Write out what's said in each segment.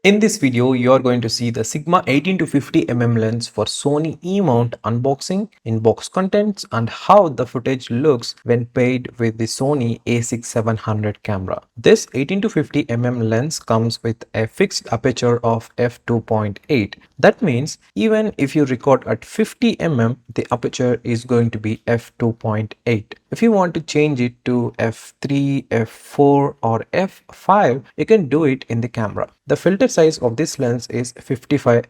In this video, you are going to see the Sigma 18 to 50 lens for Sony E-mount unboxing, in-box contents, and how the footage looks when paired with the Sony A6700 camera. This 18 to 50 lens comes with a fixed aperture of f2.8. That means even if you record at 50 the aperture is going to be f2.8. If you want to change it to f3, f4 or f5, you can do it in the camera. The filter size of this lens is 55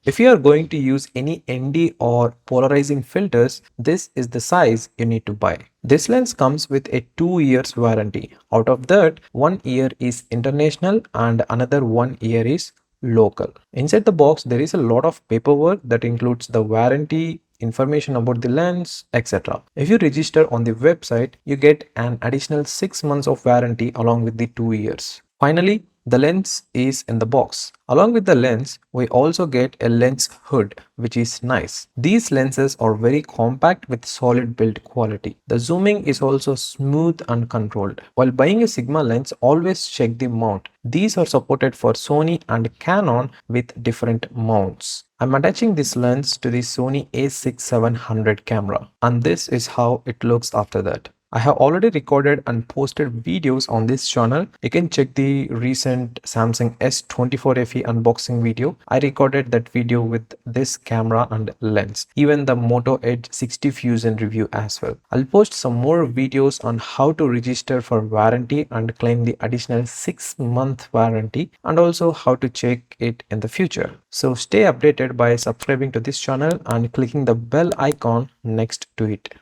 If you are going to use any ND or polarizing filters, this is the size you need to buy. This lens comes with a 2 years warranty. Out of that, 1 year is international and another 1 year is local. Inside the box, there is a lot of paperwork that includes the warranty, information about the lens, etc. If you register on the website, you get an additional 6 months of warranty along with the 2 years. Finally, the lens is in the box. Along with the lens, we also get a lens hood, which is nice. These lenses are very compact with solid build quality. The zooming is also smooth and controlled. While buying a Sigma lens, always check the mount. These are supported for Sony and Canon with different mounts. I'm attaching this lens to the Sony A6700 camera, and this is how it looks after that. I have already recorded and posted videos on this channel. You can check the recent Samsung S24 FE unboxing video. I recorded that video with this camera and lens, even the Moto Edge 60 Fusion review as well. I'll post some more videos on how to register for warranty and claim the additional 6-month warranty, and also how to check it in the future. So stay updated by subscribing to this channel and clicking the bell icon next to it.